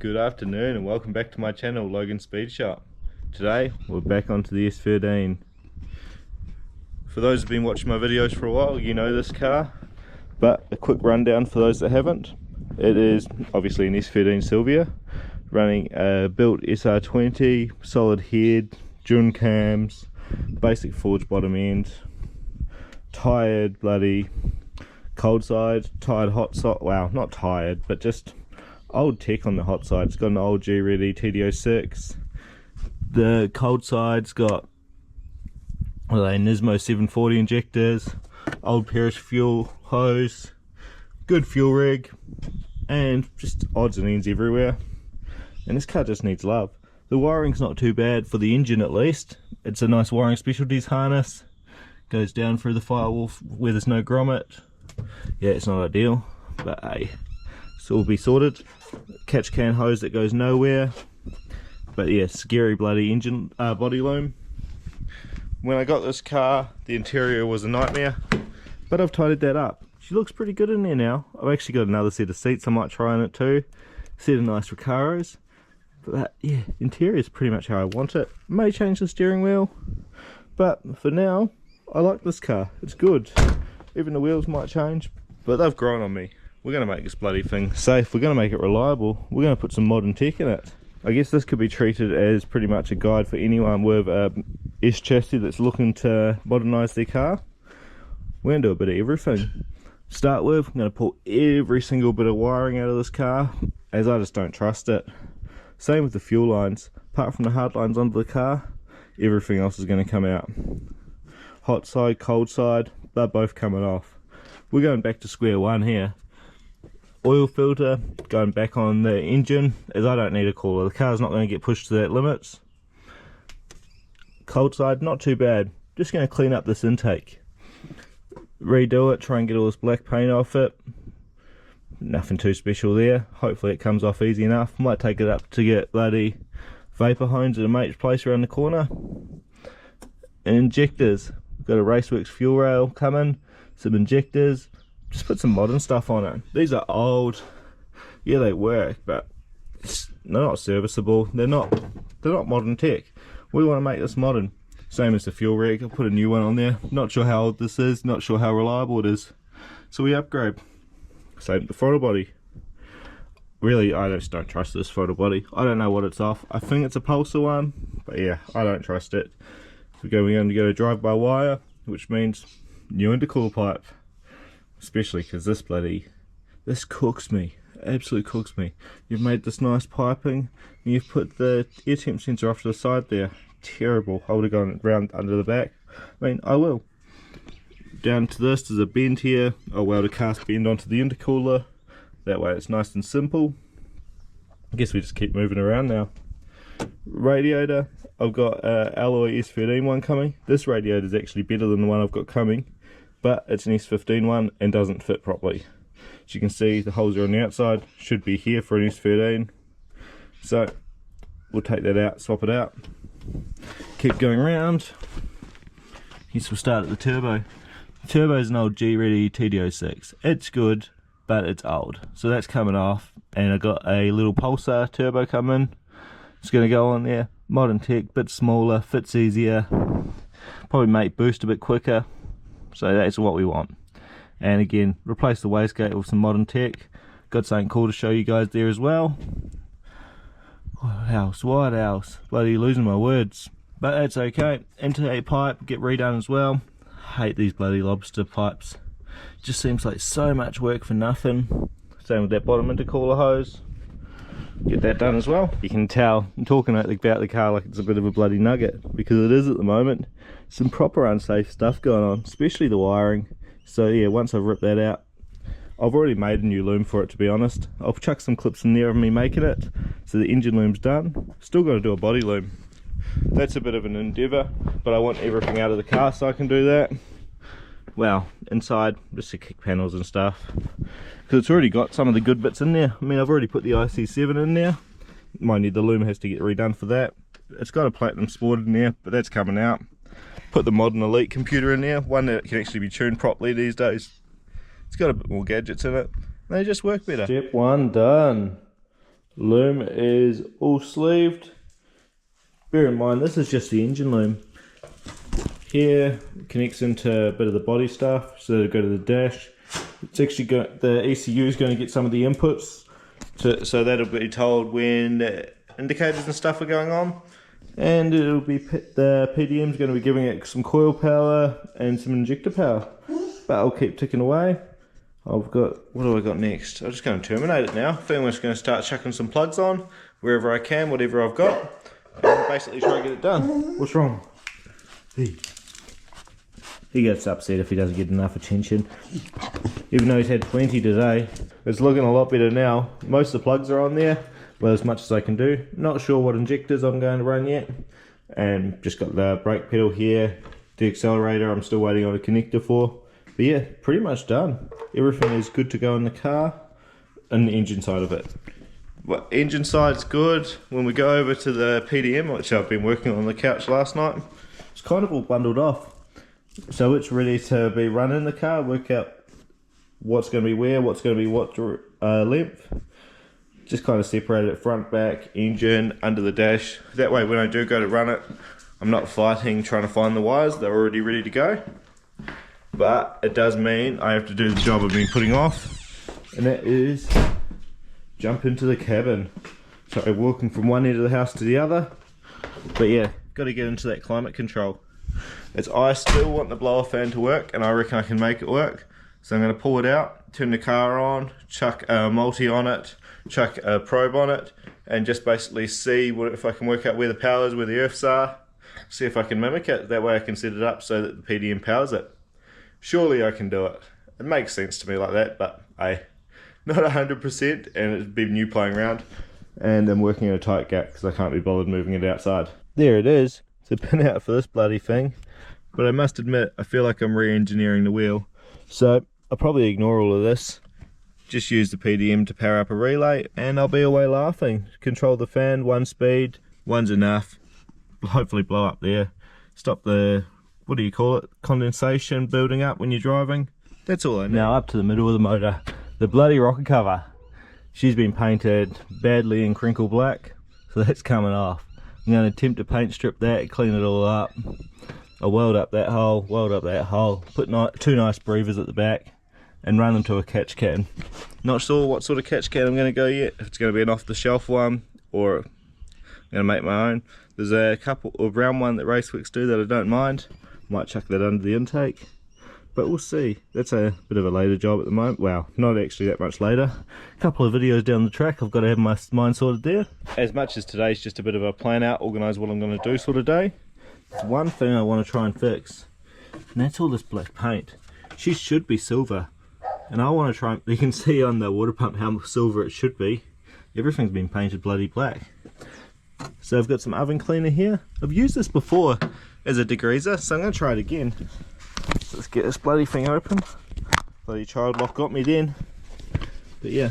Good afternoon and welcome back to my channel, Logan Speed Shop. Today we're back onto the S13. For those who've been watching my videos for a while, you know this car, but a quick rundown for those that haven't. It is obviously an S13 Silvia running a built SR20, solid head, Jun cams, basic forged bottom end, tired bloody cold side, tired hot side, well not tired but just old tech on the hot side. It's got an old G-Ready TD06. The cold side's got Nismo 740 injectors, old Perish fuel hose, good fuel rig, and just odds and ends everywhere. And this car just needs love. The wiring's not too bad for the engine at least. It's a nice wiring specialties harness. Goes down through the firewall where there's no grommet. Yeah, it's not ideal, but hey, it's all be sorted. Catch can hose that goes nowhere. But yeah, scary bloody engine body loom. When I got this car, the interior was a nightmare, but I've tidied that up. She looks pretty good in there now. I've actually got another set of seats I might try on it too. Set of nice Recaros. But yeah, interior is pretty much how I want it. May change the steering wheel, but for now, I like this car. It's good. Even the wheels might change, but they've grown on me. We're going to make this bloody thing safe. We're going to make it reliable. We're going to put some modern tech in it. I guess this could be treated as pretty much a guide for anyone with a S chassis that's looking to modernise their car. We're going to do a bit of everything. Start with, I'm going to pull every single bit of wiring out of this car, as I just don't trust it. Same with the fuel lines. Apart from the hard lines under the car, everything else is going to come out. Hot side, cold side, they're both coming off. We're going back to square one here. Oil filter going back on the engine, as I don't need a cooler. The car's not going to get pushed to that limits. Cold side, not too bad. Just going to clean up this intake. Redo it, try and get all this black paint off it. Nothing too special there. Hopefully it comes off easy enough. Might take it up to get bloody vapor hones at a mate's place around the corner. And injectors. We've got a Raceworks fuel rail coming, some injectors. Just put some modern stuff on it. These are old. Yeah, they work, but they're not serviceable. They're not modern tech. We want to make this modern. Same as the fuel rig. I'll put a new one on there. Not sure how old this is. Not sure how reliable it is. So we upgrade. Same with the throttle body. Really, I just don't trust this throttle body. I don't know what it's off. I think it's a Pulsar one, but yeah, I don't trust it. We're going to go drive-by-wire, which means new intercooler pipe. Especially because this cooks me, absolutely cooks me. You've made this nice piping, and you've put the air temp sensor off to the side there. Terrible. I would have gone round under the back. I mean, I will. Down to this, there's a bend here. I'll weld a cast bend onto the intercooler. That way it's nice and simple. I guess we just keep moving around now. Radiator, I've got a alloy S13 one coming. This radiator is actually better than the one I've got coming, but it's an S15 one and doesn't fit properly. As you can see, the holes are on the outside, should be here for an S13. So we'll take that out, swap it out, keep going around. Guess we'll start at the turbo. The turbo is an old G-Ready TD06. It's good, but it's old. So that's coming off, and I've got a little Pulsar turbo coming. It's going to go on there. Modern tech, bit smaller, fits easier, probably make boost a bit quicker. So that's what we want. And again, replace the wastegate with some modern tech. Got something cool to show you guys there as well. What else? Bloody losing my words. But that's okay. Intake pipe, get redone as well. Hate these bloody lobster pipes. Just seems like so much work for nothing. Same with that bottom intercooler hose. Get that done as well. You can tell I'm talking about the car like it's a bit of a bloody nugget, because it is at the moment. Some proper unsafe stuff going on, especially the wiring. So yeah, once I've ripped that out, I've already made a new loom for it, to be honest. I'll chuck some clips in there of me making it, so the engine loom's done. Still got to do a body loom. That's a bit of an endeavour, but I want everything out of the car so I can do that. Well, inside, just the kick panels and stuff, because it's already got some of the good bits in there. I mean, I've already put the IC7 in there. Might need the loom, has to get redone for that. It's got a platinum sport in there, but that's coming out. Put the modern Elite computer in there, one that can actually be tuned properly these days. It's got a bit more gadgets in it. They just work better. Step one done. Loom is all sleeved. Bear in mind, this is just the engine loom. Here connects into a bit of the body stuff, so to go to the dash. It's actually got the ECU is going to get some of the inputs, so that'll be told when the indicators and stuff are going on, and it'll be the PDM is going to be giving it some coil power and some injector power. But I'll keep ticking away. I've got, what do I got next? I'm just going to terminate it now. I think I'm just going to start chucking some plugs on wherever I can, whatever I've got, and basically try to get it done. What's wrong? He gets upset if he doesn't get enough attention. Even though he's had plenty today. It's looking a lot better now. Most of the plugs are on there, well, as much as I can do. Not sure what injectors I'm going to run yet. And just got the brake pedal here. The accelerator I'm still waiting on a connector for. But yeah, pretty much done. Everything is good to go in the car and the engine side of it. Well, engine side's good. When we go over to the PDM, which I've been working on the couch last night, it's kind of all bundled off. So it's ready to be run in the car, work out what's going to be where, what's going to be what length. Just kind of separate it front, back, engine, under the dash. That way when I do go to run it, I'm not fighting trying to find the wires, they're already ready to go. But it does mean I have to do the job I've been putting off, and that is jump into the cabin. So walking from one end of the house to the other. But yeah, got to get into that climate control. I still want the blower fan to work, and I reckon I can make it work. So I'm going to pull it out, turn the car on, chuck a multi on it, chuck a probe on it, and just basically see if I can work out where the power is, where the earths are, see if I can mimic it. That way I can set it up so that the PDM powers it. Surely I can do it. It makes sense to me like that, but not 100%, and it'd be new playing around. And I'm working in a tight gap because I can't be bothered moving it outside. There it is. It's a pin out for this bloody thing. But I must admit, I feel like I'm re-engineering the wheel. So I'll probably ignore all of this. Just use the PDM to power up a relay, and I'll be away laughing. Control the fan, one speed, one's enough. Hopefully blow up there. Stop the, what do you call it, condensation building up when you're driving. That's all I need. Now up to the middle of the motor. The bloody rocker cover. She's been painted badly in crinkle black, so that's coming off. I'm going to attempt to paint strip that, clean it all up. I'll weld up that hole, put two nice breathers at the back, and run them to a catch can. Not sure what sort of catch can I'm going to go yet, if it's going to be an off-the-shelf one, or I'm going to make my own. There's a couple, or brown one that Racewicks do that I don't mind. Might chuck that under the intake, but we'll see. That's a bit of a later job at the moment. Well, not actually that much later. A couple of videos down the track, I've got to have my mind sorted there. As much as today's just a bit of a plan out, organise what I'm going to do sort of day, there's one thing I want to try and fix, and that's all this black paint. She should be silver, and I want to try and, you can see on the water pump how silver it should be. Everything's been painted bloody black. So I've got some oven cleaner here. I've used this before as a degreaser, so I'm going to try it again. So let's get this bloody thing open. Bloody child lock got me then. But yeah,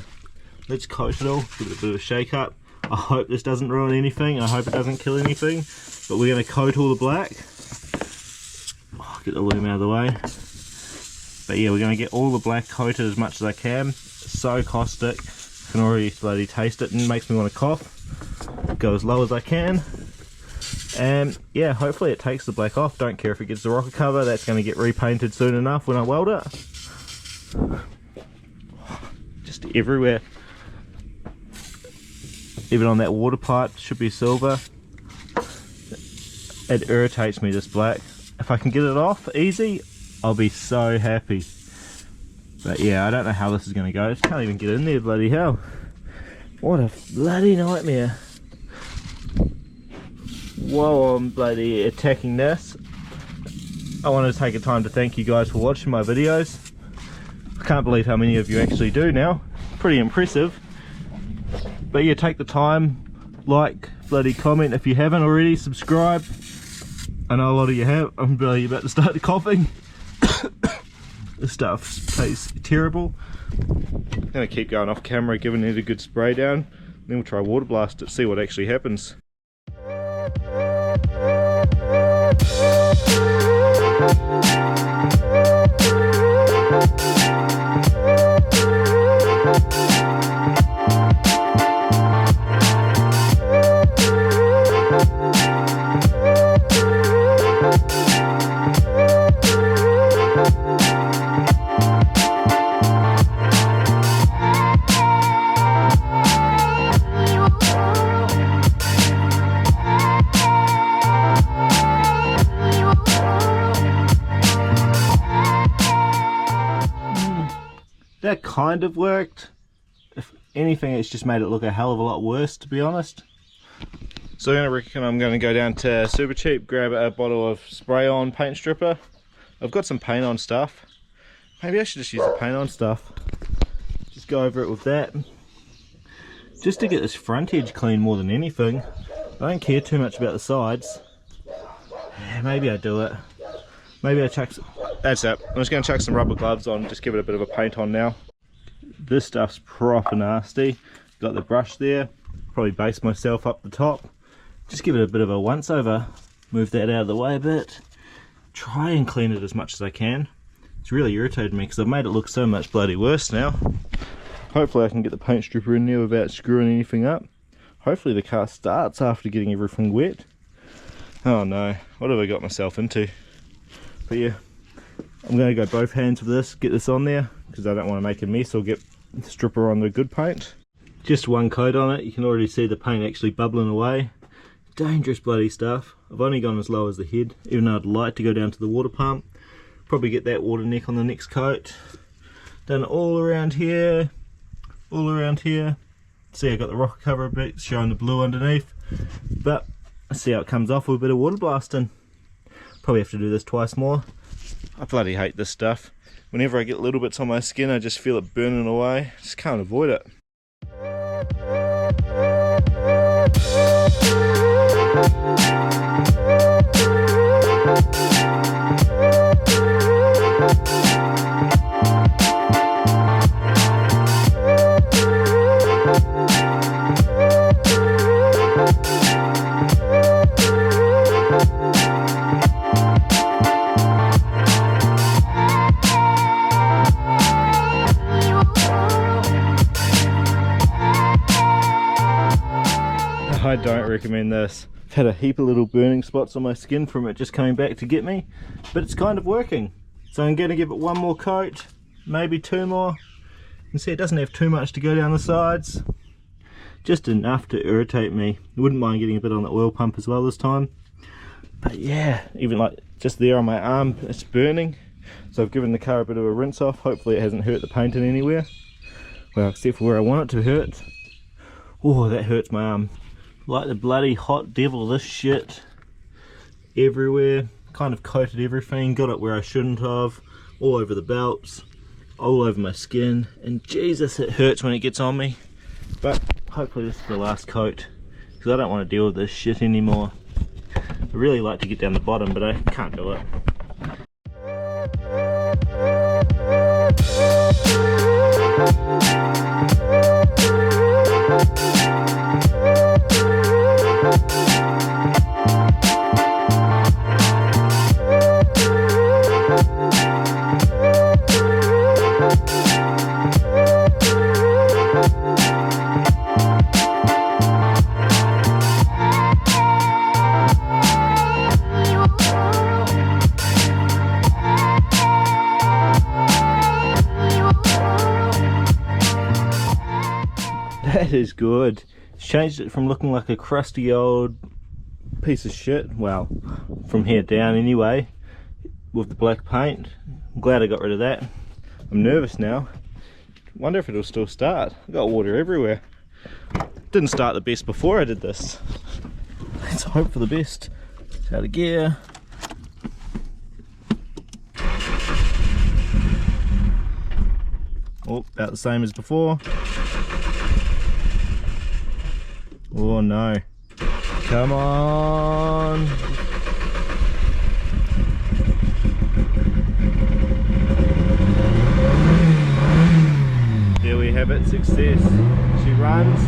let's coat it all, give it a bit of a shake up. I hope this doesn't ruin anything, I hope it doesn't kill anything. But we're going to coat all the black. Oh, get the loom out of the way. But yeah, we're going to get all the black coated as much as I can. It's so caustic, I can already bloody taste it and it makes me want to cough. Go as low as I can. And yeah, hopefully it takes the black off. Don't care if it gets the rocker cover, that's going to get repainted soon enough when I weld it. Just everywhere. Even on that water pipe, should be silver. It irritates me, this black. If I can get it off easy, I'll be so happy. But yeah, I don't know how this is going to go. I can't even get in there, bloody hell. What a bloody nightmare. While I'm bloody attacking this, I want to take a time to thank you guys for watching my videos. I can't believe how many of you actually do now. Pretty impressive. But yeah, take the time, like, bloody comment if you haven't already, subscribe. I know a lot of you have. I'm bloody about to start coughing. This stuff tastes terrible. I'm gonna keep going off camera, giving it a good spray down. Then we'll try water blast it, see what actually happens. kind of worked. If anything, it's just made it look a hell of a lot worse, to be honest. So I reckon I'm going to go down to Super Cheap, grab a bottle of spray on paint stripper. I've got some paint on stuff. Maybe I should just use the paint on stuff. Just go over it with that. Just to get this front edge clean more than anything. I don't care too much about the sides. Yeah, maybe I do it. Maybe I chuck some... That's it. I'm just going to chuck some rubber gloves on, just give it a bit of a paint on now. This stuff's proper nasty. Got the brush there. Probably base myself up the top. Just give it a bit of a once over. Move that out of the way a bit. Try and clean it as much as I can. It's really irritated me because I've made it look so much bloody worse now. Hopefully I can get the paint stripper in there without screwing anything up. Hopefully the car starts after getting everything wet. Oh no, what have I got myself into? But yeah, I'm going to go both hands with this, get this on there, because I don't want to make a mess or get the stripper on the good paint. Just one coat on it, you can already see the paint actually bubbling away. Dangerous bloody stuff. I've only gone as low as the head, even though I'd like to go down to the water pump. Probably get that water neck on the next coat. Done all around here, all around here. See, I got the rocker cover a bit, showing the blue underneath. But let's see how it comes off with a bit of water blasting. Probably have to do this twice more. I bloody hate this stuff. Whenever I get little bits on my skin, I just feel it burning away. Just can't avoid it. I don't recommend this. I've had a heap of little burning spots on my skin from it just coming back to get me, but it's kind of working. So I'm going to give it one more coat, maybe two more. You can see it doesn't have too much to go down the sides. Just enough to irritate me. I wouldn't mind getting a bit on the oil pump as well this time. But yeah, even like just there on my arm, it's burning. So I've given the car a bit of a rinse off. Hopefully it hasn't hurt the paint in anywhere. Well, except for where I want it to hurt. Oh, that hurts my arm. Like the bloody hot devil, this shit everywhere. Kind of coated everything, got it where I shouldn't have, all over the belts, all over my skin, and Jesus, it hurts when it gets on me. But hopefully this is the last coat, because I don't want to deal with this shit anymore. I really like to get down the bottom, but I can't do it. That is good. It's changed it from looking like a crusty old piece of shit, well, from here down anyway, with the black paint. I'm glad I got rid of that. I'm nervous now. Wonder if it'll still start. I've got water everywhere. Didn't start the best before I did this. Let's hope for the best. It's out of gear. Oh, about the same as before. Oh no. Come on. There we have it, success. She runs.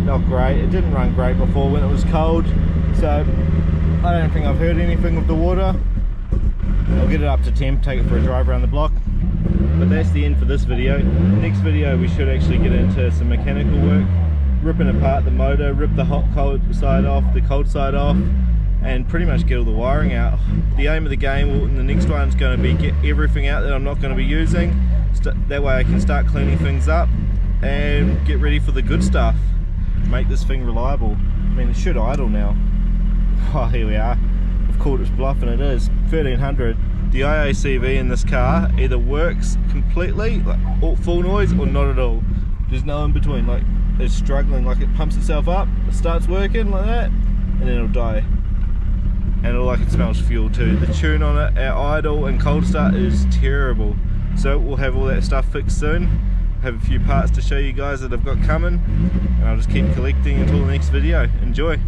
Not great. It didn't run great before when it was cold. So I don't think I've heard anything with the water. I'll get it up to temp, take it for a drive around the block. But that's the end for this video. Next video we should actually get into some mechanical work, ripping apart the motor, rip the hot cold side off, the cold side off, and pretty much get all the wiring out. The aim of the game in the next one is going to be get everything out that I'm not going to be using. That way I can start cleaning things up and get ready for the good stuff. Make this thing reliable. I mean, it should idle now. Oh, here we are. I've called its bluff and it is 1300. The IACV in this car either works completely, like all full noise, or not at all. There's no in between. Like it's struggling, like it pumps itself up, it starts working like that, and then it'll die. And all I can smell is fuel too. The tune on it at idle and cold start is terrible. So we'll have all that stuff fixed soon. Have a few parts to show you guys that I've got coming, and I'll just keep collecting until the next video. Enjoy!